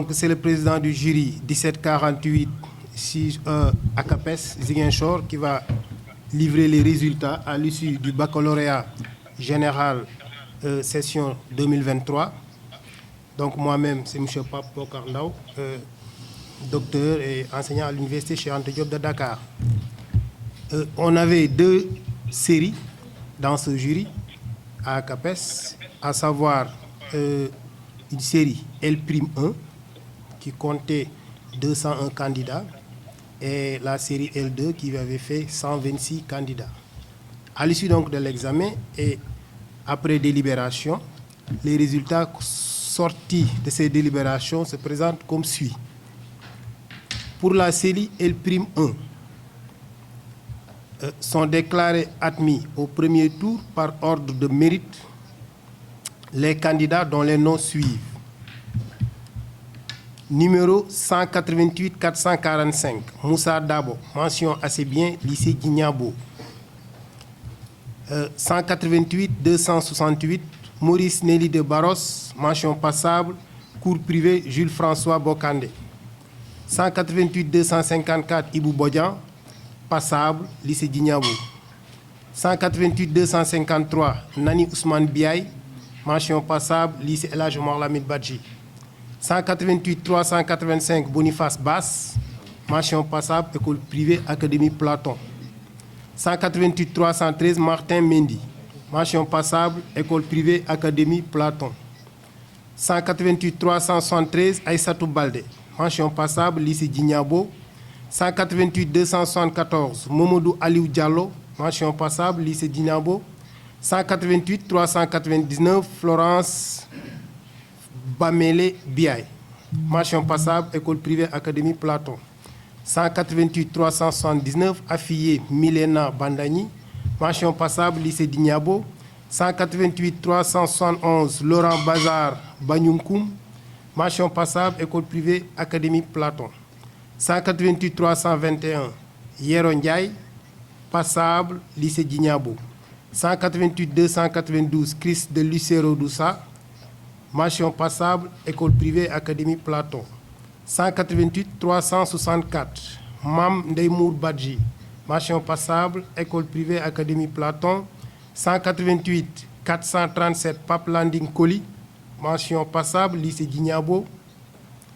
donc, c'est le président du jury 1748 ACAPES Ziguinchor qui va livrer les résultats à l'issue du baccalauréat général session 2023. Donc moi-même, c'est M. Pape Bokar Ndao, docteur et enseignant à l'université Cheikh Anta Diop de Dakar. On avait 2 séries dans ce jury à ACAPES, à savoir une série L'1 qui comptait 201 candidats et la série L2 qui avait fait 126 candidats. À l'issue donc de l'examen et après délibération, les résultats sortis de ces délibérations se présentent comme suit. Pour la série L'1, sont déclarés admis au premier tour par ordre de mérite les candidats dont les noms suivent. Numéro 188 445, Moussa Dabo, mention assez bien, lycée Guignabo. 188 268, Maurice Nelly de Barros, mention passable, cours privé Jules François Bokandé. 188 254, Ibou Bodjan, passable, lycée Guignabo. 188 253, Nani Ousmane Biaye, mention passable, lycée El Hadj Omar Lamine Badji. 188 385, Boniface Basse, mention passable, école privée Académie Platon. 188 313, Martin Mendy, mention passable, école privée Académie Platon. 188 373, Aïssatou Baldé, mention passable, lycée Guignabo. 188 274, Momodou Aliou Diallo, mention passable, lycée Guignabo. 188 399, Florence Bamele Biaye, mention passable, école privée Académie Platon. 188 379, affilié Milena Bandani, mention passable, lycée Guignabo. 188 371, Laurent Bazar Banyunkoum, mention passable, école privée Académie Platon. 188 321, Yero Ndiaye, passable, lycée Guignabo. 188 292, Chris de Lucero Doussa, mention passable, école privée Académie Platon. 188 364, Mam Ndeymour Badji, mention passable, école privée Académie Platon. 188 437, Pape Landing Koli, mention passable, lycée Guignabo.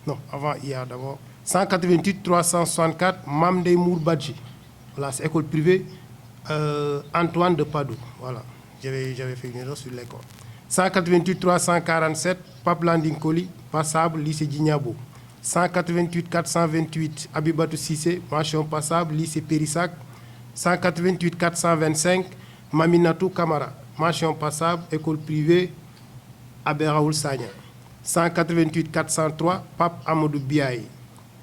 Non, avant, hier d'abord. 188 364, Mam Ndeymour Badji. Voilà, c'est école privée Antoine de Padoue. Voilà, j'avais fait une erreur sur l'école. 188 347, Pape Landing Koli, passable, lycée Guignabo. 188 428, Abibatou Sissé, mention passable, lycée Périssac. 188 425, Maminatou Kamara, mention passable, école privée Aberaoul Sagna. 188 403, Pape Amadou Biaye,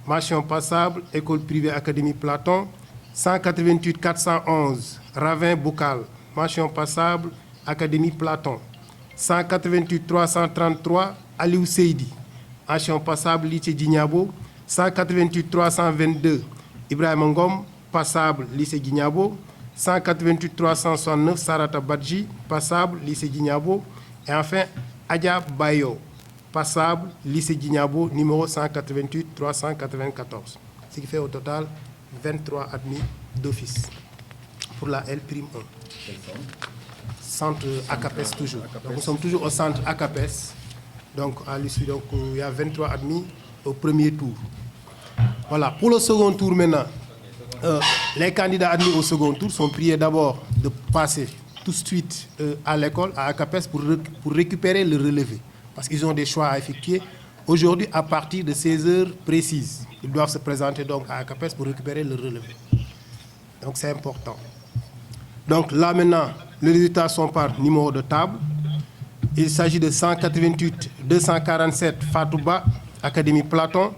mention passable, école privée Académie Platon. 188 411, Ravin Boukal, mention passable, Académie Platon. 188 333, Aliou Seydi, mention passable, lycée Guignabo. 188 322, Ibrahim Ngom, passable, lycée Guignabo. 188 369, Sarata Badji, passable, lycée Guignabo. Et enfin, Adja Bayo, passable, lycée Guignabo, numéro 188 394. Ce qui fait au total 23 admis d'office pour la L'1. Centre ACAPES toujours. Donc, nous sommes toujours au centre ACAPES. Donc à l'issue, donc, il y a 23 admis au premier tour. Voilà, pour le second tour maintenant, les candidats admis au second tour sont priés d'abord de passer tout de suite à l'école, à ACAPES, pour récupérer le relevé. Parce qu'ils ont des choix à effectuer. Aujourd'hui, à partir de 16 heures précises, ils doivent se présenter donc à ACAPES pour récupérer le relevé. Donc c'est important. Donc là maintenant, les résultats sont par numéro de table. Il s'agit de 188 247 Fatouba, Académie Platon.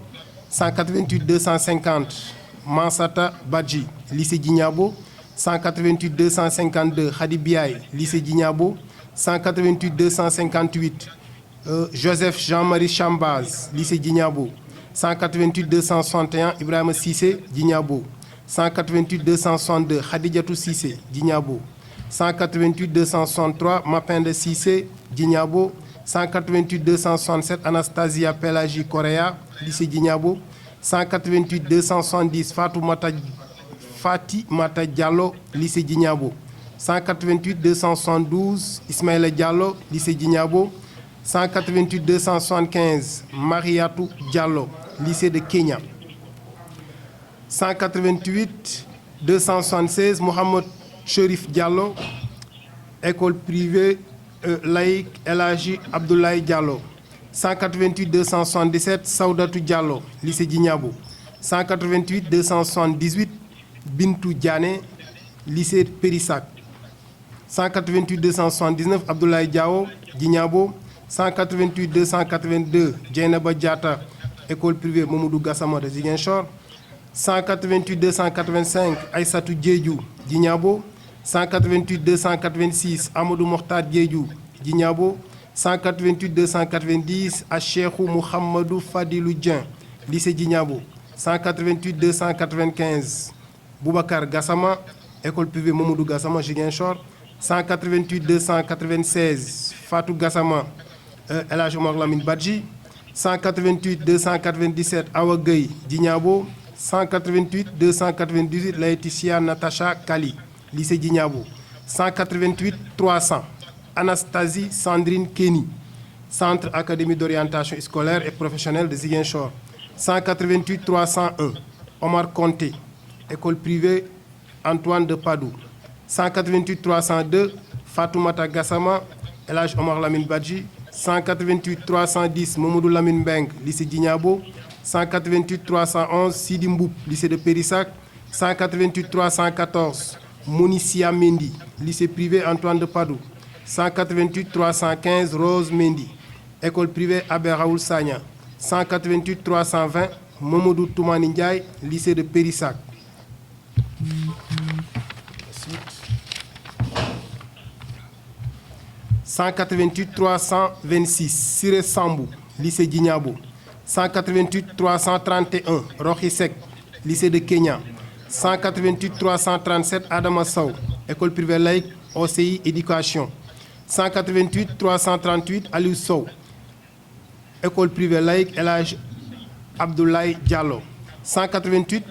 188 250 Mansata Badji, lycée Guignabo. 188 252 Khadi Biaye, lycée Guignabo. 188 258 Joseph Jean-Marie Chambaz, lycée Guignabo. 188 261 Ibrahim Sissé, Guignabo. 188 262 Khadijatou Sissé, Guignabo. 188 263 Mapende Sissé, Guignabo. 188 267 Anastasia Pelagie Correa, lycée Djignabo. 188 270 Fatimata Diallo, lycée Djignabo. 188 272 Ismaïla Diallo, lycée Djignabo. 188 275 Mariatou Diallo, lycée de Kenya. 188 276 Mohamed Cherif Diallo, école privée laïque El Hadji Abdoulaye Diallo. 188 277 Saoudatou Diallo, lycée Djignabo. 188 278 Bintou Diané, lycée Périssac. 188 279 Abdoulaye Diao, Djignabo. 188 282 Dieynaba Diatta, école privée Mamadou Gassama de Ziguinchor. 188 285 Aïssatou Diédhiou, Djignabo. 188 286 Amadou Mokhtar Diédhiou, Djignabo. 188 290 Acheikhou Mouhamadou Fadilou Dieng, lycée Djignabo. 188 295 Boubacar Gassama, école privée Mamadou Gassama, Ziguinchor. 188 296 Fatou Gassama, El Hadji Omar Lamine Badji. 188 297 Awa Gueye, Djignabo. 188 298 Laetitia Natacha Kali, lycée Djignabo. 188 300 Anastasie Sandrine Kenny, centre académie d'orientation scolaire et professionnelle de Ziguinchor. 188 301 Omar Conté, école privée Antoine de Padoue. 188 302 Fatoumata Gassama, El Hadji Omar Lamine Badji. 188 310 Mamadou Lamine Mbeng, lycée Djignabo. 188 311 Sidi Mboup, lycée de Périssac. 188 314 Mounicia Mendy, lycée privé Antoine de Padoue. 188 315 Rose Mendy, école privée Abbé Raoul Sagna. 188 320 Mamadou Toumani Ndiaye, lycée de Périssac. 188 326 Siré Sambou, lycée Djignabo. 188 331 Roxy Seck, lycée de Kenya. 188 337 Adama Sow, école privée laïque OCI éducation. 188 338 Aliou Sow, école privée laïque El Hadji Abdoulaye Diallo. 188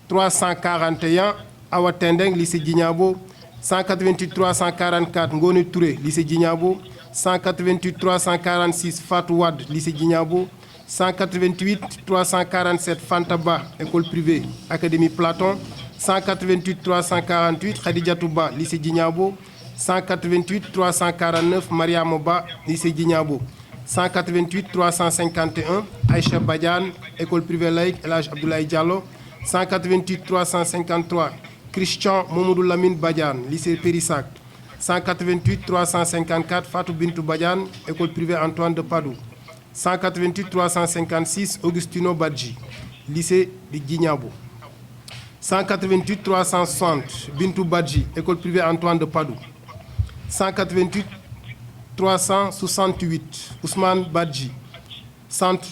341 Awa Tendeng, lycée Djignabo. 188 344 Ngone Touré, lycée Djignabo. 188 346 Fatou Wade, lycée Djignabo. 188 347 Fantaba, école privée Académie Platon. 188 348 Khadijatou Ba, lycée Djignabo. 188 349 Mariam Ba, lycée Djignabo. 188 351 Aïcha Badiane, école privée laïque El Hadji Abdoulaye Diallo. 188 353 Christian Mamadou Lamine Badiane, lycée Périssac. 188 354 Fatou Bintou Badiane, école privée Antoine de Padoue. 188 356 Augustino Badji, lycée de Djignabo. 188 360 Bintou Badji, école privée Antoine de Padoue. 188 368 Ousmane Badji, centre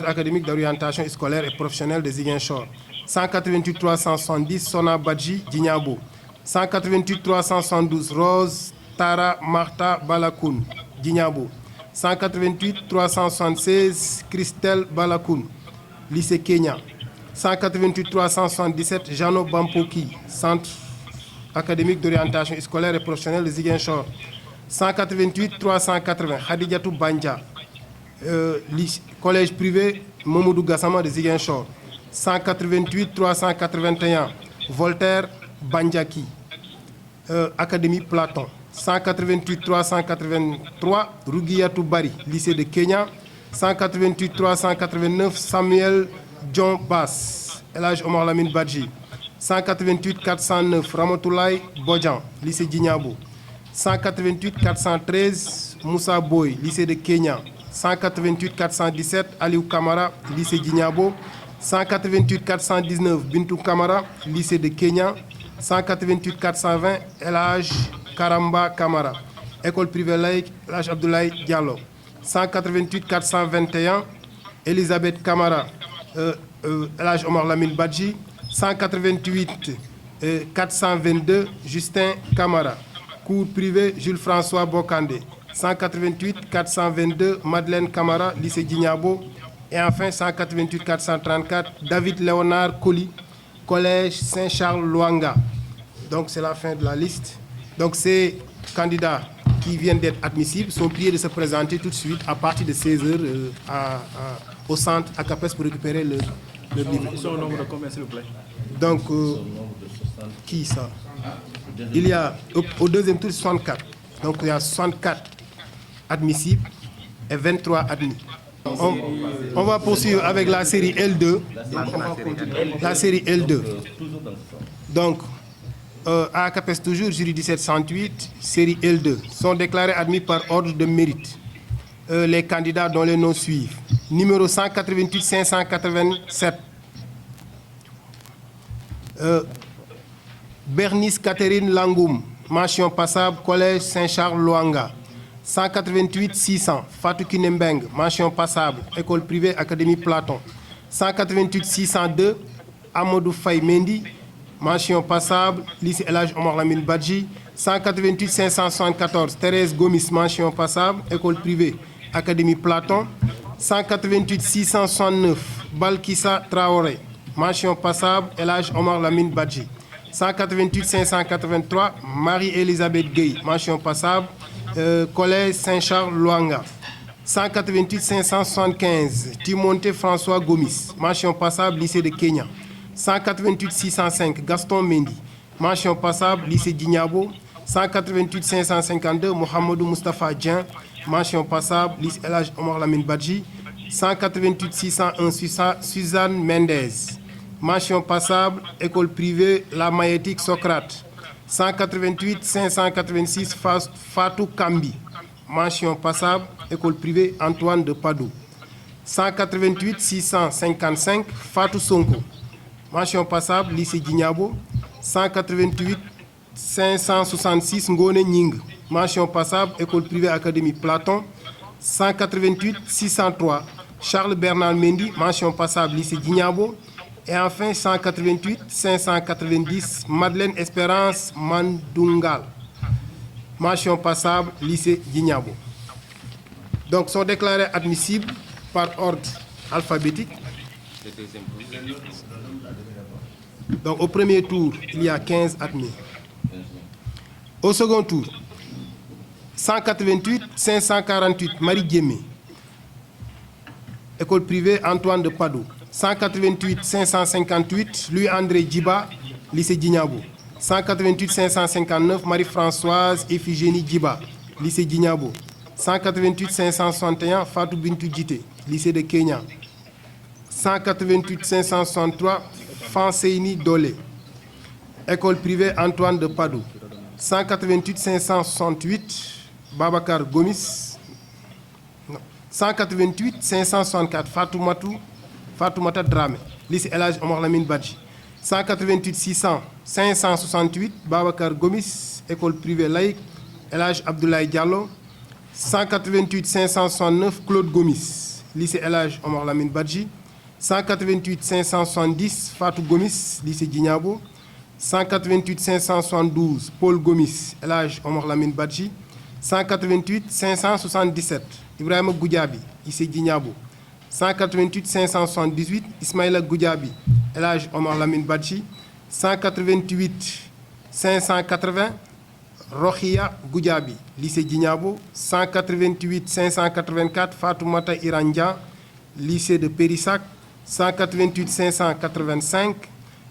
académique d'orientation scolaire et professionnelle de Ziguinchor. 188 370 Sona Badji, Djignabo. 188 372 Rose Tara Martha Balakoun, Djignabo. 188 376 Christelle Balakoun, lycée Kenya. 188 377 Jano Bampoki, centre académique d'orientation scolaire et professionnelle de Ziguinchor. 188 380 Khadijatou Banja, collège privé Mamadou Gassama de Ziguinchor. 188 381 Voltaire Bandiaki, Académie Platon. 188 383 Rougiatou Bari, lycée de Kenya. 188 389 Samuel John Bass, El Hadji Omar Lamine Badji. 188 409 Ramatoulaye Bodjan, lycée Djignabo. 188 413 Moussa Boy, lycée de Kenya. 188 417 Aliou Kamara, lycée Djignabo. 188 419 Bintou Kamara, lycée de Kenya. 188 420 El Hadji Karamba Kamara, école privée laïque El Hadji Abdoulaye Diallo. 188 421 Elisabeth Kamara, El Hadji Omar Lamine Badji. 188 422 Justin Kamara, cours privé Jules-François Bocandé. 188 422 Madeleine Camara, lycée Djignabo. Et enfin 188 434 David Léonard Colli, collège Saint-Charles Luanga. Donc c'est la fin de la liste. Donc ces candidats qui viennent d'être admissibles sont priés de se présenter tout de suite à partir de 16h au centre à CAPES pour récupérer le livre. Ils sont au nombre de combien, s'il vous plaît? Donc, qui ça? Il y a au deuxième tour 64. Donc il y a 64 admissibles et 23 admis. On va poursuivre avec la série L2. La série L2. Donc, à CAPES toujours, jury 1708, série L2, sont déclarés admis par ordre de mérite. Les candidats dont les noms suivent. Numéro 188 587. Bernice Catherine Langoum, mention passable, collège Saint-Charles Luanga. 188 600, Fatou Kinembeng, mention passable, école privée Académie Platon. 188 602, Amadou Faye Mendy, mention passable, lycée El Hadj Omar Lamine Badji. 188 574, Thérèse Gomis, mention passable, école privée Académie Platon. 188 669, Balkissa Traoré, mention passable, El Hadj Omar Lamine Badji. 188 583, Marie-Elisabeth Gueye, mention passable, collège Saint-Charles Luanga. 188 575, Timothée François Gomis, mention passable, lycée de Kenya. 188 605, Gaston Mendy, mention passable, lycée Djignabo. 188 552, Mohamedou Moustapha Dien, mention passable, lycée El Hadj Omar Lamine Badji. 188 601, Suzanne Mendez, mention passable, école privée La Maïétique Socrate. 188 586, Fatou Kambi, mention passable, école privée Antoine de Padoue. 188 655, Fatou Sonko, mention passable, lycée Djignabo. 188 566, Ngone Ning, mention passable, école privée Académie Platon. 188 603, Charles Bernard Mendy, mention passable, lycée Djignabo. Et enfin 188 590, Madeleine Espérance Mandungal, mention passable, lycée Djignabo. Donc sont déclarés admissibles par ordre alphabétique. Donc au premier tour, il y a 15 admis. Au second tour, 188 548, Marie Djemé, école privée Antoine de Padoue. 188 558, Louis-André Djiba, lycée Djignabo. 188 559, Marie-Françoise Iphigénie Djiba, lycée Djignabo. 188 561, Fatou Bintou Djité, lycée de Kenya. 188 563, Fanseini Dolé, école privée Antoine de Padoue. 188 568, Babacar Gomis. 188 564, Fatoumata Dramé, lycée El Hadj Omar Lamine Badji. 188 600, 568, Babacar Gomis, école privée laïque El Hadj Abdoulaye Diallo. 188 569, Claude Gomis, lycée El Hadj Omar Lamine Badji. 188 570, Fatou Gomis, lycée Djignabo. 188 572, Paul Gomis, El Hadj Omar Lamine Badji. 188 577, Ibrahima Goudiaby, lycée Djignabo. 188 578, Ismaïla Goudiaby, El Hadj Omar Lamine Badji. 188 580, Rokhia Goudiaby, lycée Djignabo. 188 584, Fatoumata Irandia, lycée de Périssac. 188 585,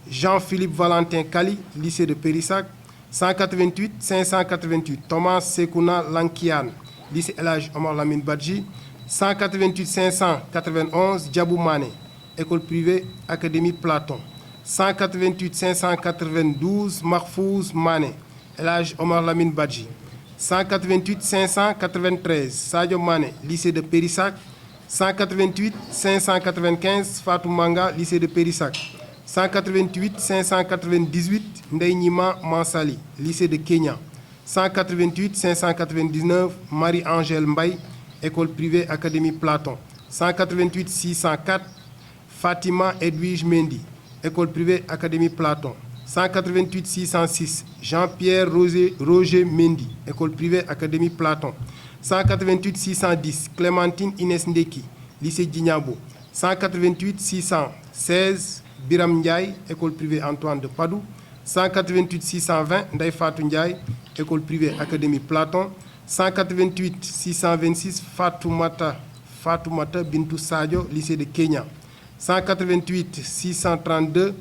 Jean-Philippe Valentin Kali, lycée de Périssac. 188 588, Thomas Sekouna Lankian, lycée El Hadj Omar Lamine Badji. 188 591, Djabou Mané, école privée Académie Platon. 188 592, Mahfouz Mané, El Hadj Omar Lamine Badji. 188 593, Sadio Mané, lycée de Périssac. 188 595, Fatou Manga, lycée de Périssac. 188 598, Ndeynima Mansali, lycée de Kenya. 188 599, Marie-Angèle Mbaye, école privée Académie Platon. 188 604, Fatima Edwige Mendy, école privée Académie Platon. 188 606, Jean-Pierre Roger Mendy, École privée Académie Platon. 188 610, Clémentine Inès Ndeki, Lycée Djignabo. 188 616, Biram Ndiaye, École privée Antoine de Padoue. 188 620, Ndeye Fatou Ndiaye, École privée Académie Platon. 188 626, Fatoumata Bintou Sadio, Lycée de Kenya. 188 632,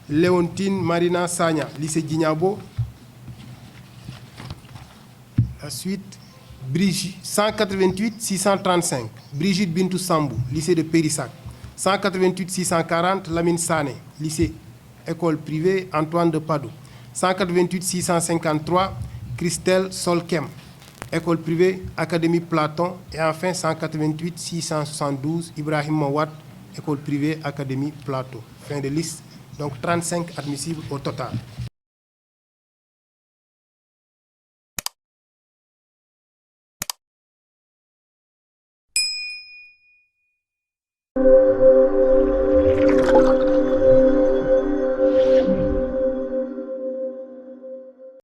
Léontine Marina Sagna, Lycée Djignabo. La suite, 188 635, Brigitte Bintou Sambou, Lycée de Périssac. 188 640, Lamine Sané, Lycée École privée Antoine de Padoue. 188 653, Christelle Solkem, École privée Académie Platon. Et enfin 188 672, Ibrahim Mawad, École privée Académie Plateau. Fin de liste. Donc 35 admissibles au total.